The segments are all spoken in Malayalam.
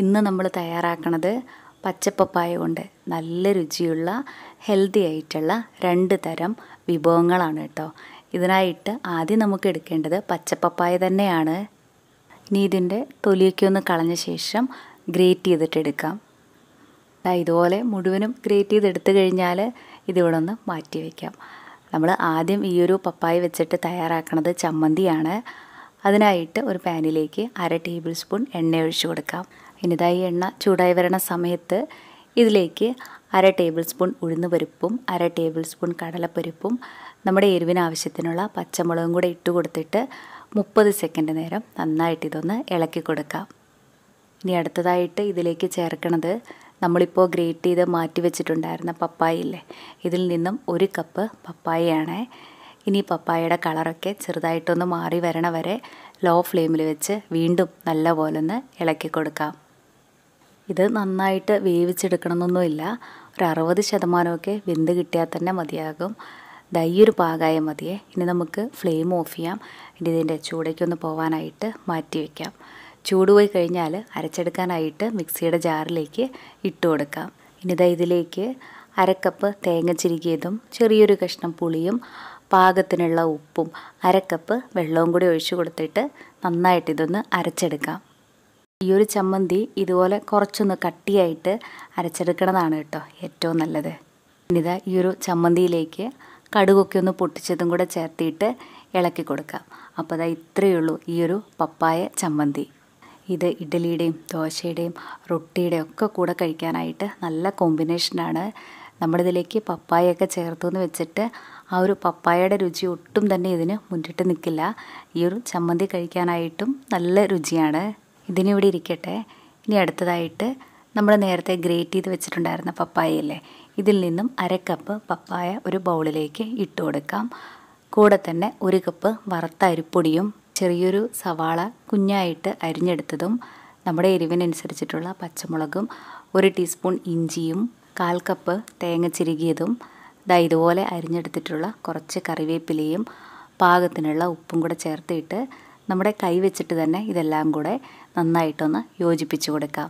ഇന്ന് നമ്മൾ തയ്യാറാക്കുന്നത് പച്ചപ്പപ്പായ കൊണ്ട് നല്ല രുചിയുള്ള ഹെൽത്തി ആയിട്ടുള്ള 2 തരം വിഭവങ്ങളാണ് കേട്ടോ. ഇതിനായിട്ട് ആദ്യം നമുക്ക് എടുക്കേണ്ടത് പച്ചപ്പപ്പായ തന്നെയാണ്. ഇനി ഇതിൻ്റെ തൊലിയൊക്കെ ഒന്ന് കളഞ്ഞ ശേഷം ഗ്രേറ്റ് ചെയ്തിട്ട് എടുക്കാം. ഇതുപോലെ മുഴുവനും ഗ്രേറ്റ് ചെയ്തെടുത്തു കഴിഞ്ഞാൽ ഇതിവിടെ ഒന്ന് മാറ്റി വയ്ക്കാം. നമ്മൾ ആദ്യം ഈ ഒരു പപ്പായ വെച്ചിട്ട് തയ്യാറാക്കുന്നത് ചമ്മന്തിയാണ്. അതിനായിട്ട് ഒരു പാനിലേക്ക് 1/2 ടേബിൾ സ്പൂൺ എണ്ണ ഒഴിച്ചു കൊടുക്കാം. ഇനിതായി എണ്ണ ചൂടായി വരുന്ന സമയത്ത് ഇതിലേക്ക് 1/2 ടേബിൾ സ്പൂൺ ഉഴുന്നുപരിപ്പും 1/2 ടേബിൾ സ്പൂൺ കടലപ്പരിപ്പും നമ്മുടെ എരിവിന് ആവശ്യത്തിനുള്ള പച്ചമുളകും കൂടെ ഇട്ട് കൊടുത്തിട്ട് 30 സെക്കൻഡ് നേരം നന്നായിട്ട് ഇതൊന്ന് ഇളക്കി കൊടുക്കാം. ഇനി അടുത്തതായിട്ട് ഇതിലേക്ക് ചേർക്കുന്നത് നമ്മളിപ്പോൾ ഗ്രേറ്റ് ചെയ്ത് മാറ്റി വെച്ചിട്ടുണ്ടായിരുന്ന പപ്പായ ഇല്ലേ, ഇതിൽ നിന്നും 1 കപ്പ് പപ്പായയാണ്. ഇനി പപ്പായയുടെ കളറൊക്കെ ചെറുതായിട്ടൊന്ന് മാറി വരണ വരെ ലോ ഫ്ലെയിമിൽ വെച്ച് വീണ്ടും നല്ലപോലെ ഒന്ന് ഇളക്കി കൊടുക്കാം. ഇത് നന്നായിട്ട് വേവിച്ചെടുക്കണമെന്നൊന്നുമില്ല, ഒരു 60% വെന്ത് കിട്ടിയാൽ തന്നെ മതിയാകും. ഈ ഒരു പാകമായ മതിയേ. ഇനി നമുക്ക് ഫ്ലെയിം ഓഫ് ചെയ്യാം. ഇനി ഇതിൻ്റെ ചൂടേക്കൊന്ന് പോകാനായിട്ട് മാറ്റി വയ്ക്കാം. ചൂട് പോയി കഴിഞ്ഞാൽ അരച്ചെടുക്കാനായിട്ട് മിക്സിയുടെ ജാറിലേക്ക് ഇട്ട് കൊടുക്കാം. ഇനി ഇതിലേക്ക് 1/2 കപ്പ് തേങ്ങ ചിരകിയതും ചെറിയൊരു കഷ്ണം പുളിയും പാകത്തിനുള്ള ഉപ്പും 1/2 കപ്പ് വെള്ളവും കൂടി ഒഴിച്ചു കൊടുത്തിട്ട് നന്നായിട്ട് ഇതൊന്ന് അരച്ചെടുക്കാം. ഈ ഒരു ചമ്മന്തി ഇതുപോലെ കുറച്ചൊന്ന് കട്ടിയായിട്ട് അരച്ചെടുക്കണതാണ് കേട്ടോ ഏറ്റവും നല്ലത്. ഇനിതാ ഈ ഒരു ചമ്മന്തിയിലേക്ക് കടുകൊക്കെ ഒന്ന് പൊട്ടിച്ചതും കൂടെ ചേർത്തിട്ട് ഇളക്കി കൊടുക്കാം. അപ്പോൾ ഇത്രയേ ഉള്ളൂ ഈ ഒരു പപ്പായ ചമ്മന്തി. ഇത് ഇഡ്ഡലിയുടെയും ദോശയുടെയും റൊട്ടിയുടെയും ഒക്കെ കൂടെ കഴിക്കാനായിട്ട് നല്ല കോമ്പിനേഷനാണ്. നമ്മളിതിലേക്ക് പപ്പായൊക്കെ ചേർത്തെന്ന് വെച്ചിട്ട് ആ ഒരു പപ്പായയുടെ രുചി ഒട്ടും തന്നെ ഇതിന് മുന്നിട്ട് നിൽക്കില്ല. ഈ ഒരു ചമ്മന്തി കഴിക്കാനായിട്ടും നല്ല രുചിയാണ്. ഇതിനിവിടെ ഇരിക്കട്ടെ. ഇനി അടുത്തതായിട്ട് നമ്മൾ നേരത്തെ ഗ്രേറ്റ് ചെയ്ത് വെച്ചിട്ടുണ്ടായിരുന്ന പപ്പായയില്ലേ, ഇതിൽ നിന്നും 1/2 കപ്പ് പപ്പായ ഒരു ബൗളിലേക്ക് ഇട്ട് കൊടുക്കാം. കൂടെ തന്നെ 1 കപ്പ് വറുത്ത അരിപ്പൊടിയും ചെറിയൊരു സവാള കുഞ്ഞായിട്ട് അരിഞ്ഞെടുത്തതും നമ്മുടെ എരിവിനനുസരിച്ചിട്ടുള്ള പച്ചമുളകും 1 ടീസ്പൂൺ ഇഞ്ചിയും 1/4 കപ്പ് തേങ്ങ ചിരകിയതും ഇതുപോലെ അരിഞ്ഞെടുത്തിട്ടുള്ള കുറച്ച് കറിവേപ്പിലയും പാകത്തിനുള്ള ഉപ്പും കൂടെ ചേർത്തിട്ട് നമ്മുടെ കൈ വെച്ചിട്ട് തന്നെ ഇതെല്ലാം കൂടെ നന്നായിട്ടൊന്ന് യോജിപ്പിച്ച് കൊടുക്കാം.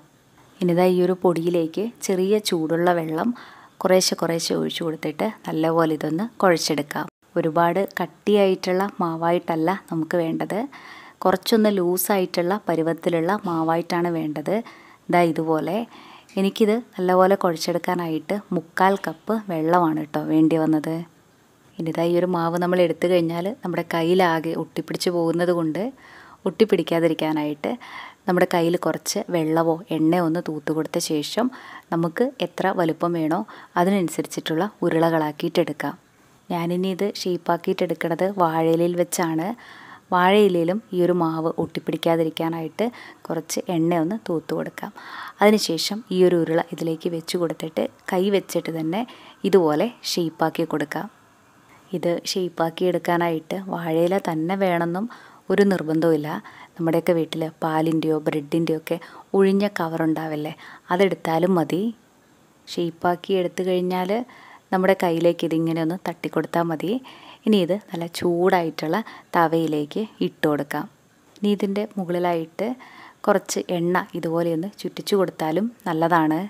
ഇനി ഈ ഒരു പൊടിയിലേക്ക് ചെറിയ ചൂടുള്ള വെള്ളം കുറേശ്ശെ ഒഴിച്ചു കൊടുത്തിട്ട് നല്ലപോലെ ഇതൊന്ന് കുഴച്ചെടുക്കാം. ഒരുപാട് കട്ടിയായിട്ടുള്ള മാവായിട്ടല്ല നമുക്ക് വേണ്ടത്, കുറച്ചൊന്ന് ലൂസായിട്ടുള്ള പരുവത്തിലുള്ള മാവായിട്ടാണ് വേണ്ടത്. ഇതുപോലെ എനിക്കിത് നല്ലപോലെ കുഴച്ചെടുക്കാനായിട്ട് 1/4 കപ്പ് വെള്ളമാണ് കേട്ടോ വേണ്ടി വന്നത്. ഇനി ഈ ഒരു മാവ് നമ്മൾ എടുത്തു കഴിഞ്ഞാൽ നമ്മുടെ കയ്യിലാകെ ഒട്ടിപ്പിടിച്ച് പോകുന്നത് കൊണ്ട് ഒട്ടിപ്പിടിക്കാതിരിക്കാനായിട്ട് നമ്മുടെ കയ്യിൽ കുറച്ച് വെള്ളമോ എണ്ണയോ ഒന്ന് തൂത്ത് കൊടുത്ത ശേഷം നമുക്ക് എത്ര വലുപ്പം വേണോ അതിനനുസരിച്ചിട്ടുള്ള ഉരുളകളാക്കിയിട്ടെടുക്കാം. ഞാനിനി ഇത് ഷേപ്പാക്കിയിട്ടെടുക്കുന്നത് വാഴയിലയിൽ വെച്ചാണ്. വാഴയിലയിലും ഈ ഒരു മാവ് ഒട്ടിപ്പിടിക്കാതിരിക്കാനായിട്ട് കുറച്ച് എണ്ണയൊന്ന് തൂത്ത് കൊടുക്കാം. അതിനുശേഷം ഈ ഒരു ഉരുള ഇതിലേക്ക് വെച്ച് കൊടുത്തിട്ട് കൈ വെച്ചിട്ട് തന്നെ ഇതുപോലെ ഷേപ്പാക്കി കൊടുക്കാം. ഇത് ഷേപ്പാക്കി എടുക്കാനായിട്ട് വാഴയില തന്നെ വേണമെന്നും ഒരു നിർബന്ധവുമില്ല. നമ്മുടെയൊക്കെ വീട്ടിൽ പാലിൻ്റെയോ ബ്രെഡിൻ്റെയോ ഒക്കെ ഒഴിഞ്ഞ കവറുണ്ടാവില്ലേ, അതെടുത്താലും മതി. ഷേപ്പാക്കി എടുത്തു കഴിഞ്ഞാൽ നമ്മുടെ കയ്യിലേക്ക് ഇതിങ്ങനെ ഒന്ന് തട്ടിക്കൊടുത്താൽ മതി. ഇനി ഇത് നല്ല ചൂടായിട്ടുള്ള തവയിലേക്ക് ഇട്ട് കൊടുക്കാം. ഇനി ഇതിൻ്റെ മുകളിലായിട്ട് കുറച്ച് എണ്ണ ഇതുപോലെയൊന്ന് ചുറ്റിച്ചു കൊടുത്താലും നല്ലതാണ്.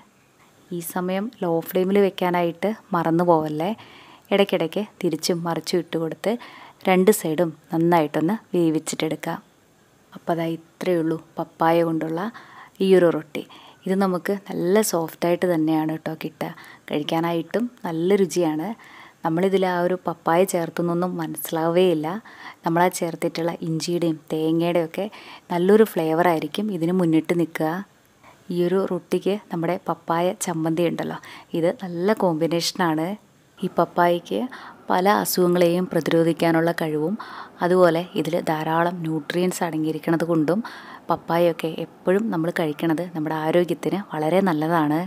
ഈ സമയം ലോ ഫ്ലെയിമിൽ വെക്കാനായിട്ട് മറന്നു പോവല്ലേ. ഇടയ്ക്കിടയ്ക്ക് തിരിച്ചും മറിച്ചും ഇട്ട് കൊടുത്ത് 2 സൈഡും നന്നായിട്ടൊന്ന് വേവിച്ചിട്ടെടുക്കാം. അപ്പോൾ ഇത്രയേ ഉള്ളൂ പപ്പായ കൊണ്ടുള്ള ഈ ഒരു റൊട്ടി. ഇത് നമുക്ക് നല്ല സോഫ്റ്റായിട്ട് തന്നെയാണ് കേട്ടോ കിട്ടുക. കഴിക്കാനായിട്ടും നല്ല രുചിയാണ്. നമ്മളിതിൽ ആ ഒരു പപ്പായ ചേർത്തൊന്നും മനസ്സിലാവുകയില്ല. നമ്മളാ ചേർത്തിട്ടുള്ള ഇഞ്ചിയുടെയും തേങ്ങയുടെയും ഒക്കെ നല്ലൊരു ഫ്ലേവറായിരിക്കും ഇതിന് മുന്നിട്ട് നിൽക്കുക. ഈ ഒരു റൊട്ടിക്ക് നമ്മുടെ പപ്പായ ചമ്മന്തി ഉണ്ടല്ലോ, ഇത് നല്ല കോമ്പിനേഷനാണ്. ഈ പപ്പായയ്ക്ക് പല അസുഖങ്ങളെയും പ്രതിരോധിക്കാനുള്ള കഴിവും അതുപോലെ ഇതിൽ ധാരാളം ന്യൂട്രിയൻസ് അടങ്ങിയിരിക്കുന്നത് കൊണ്ടും പപ്പായൊക്കെ എപ്പോഴും നമ്മൾ കഴിക്കണത് നമ്മുടെ ആരോഗ്യത്തിന് വളരെ നല്ലതാണ്.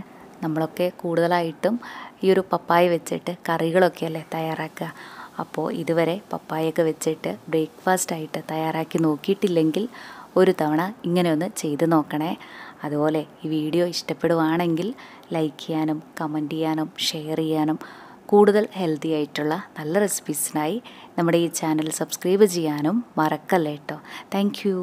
നമ്മളൊക്കെ കൂടുതലായിട്ടും ഈ ഒരു പപ്പായ വെച്ചിട്ട് കറികളൊക്കെ അല്ലേ തയ്യാറാക്കുക. അപ്പോൾ ഇതുവരെ പപ്പായൊക്കെ വെച്ചിട്ട് ബ്രേക്ക്ഫാസ്റ്റായിട്ട് തയ്യാറാക്കി നോക്കിയിട്ടില്ലെങ്കിൽ ഒരു തവണ ഇങ്ങനെ ഒന്ന് ചെയ്ത് നോക്കണേ. അതുപോലെ ഈ വീഡിയോ ഇഷ്ടപ്പെടുവാണെങ്കിൽ ലൈക്ക് ചെയ്യാനും കമൻറ്റ് ചെയ്യാനും ഷെയർ ചെയ്യാനും കൂടുതൽ ഹെൽത്തി ആയിട്ടുള്ള നല്ല റെസിപ്പീസിനായി നമ്മുടെ ഈ ചാനൽ സബ്സ്ക്രൈബ് ചെയ്യാനും മറക്കല്ലേ കേട്ടോ. Thank you.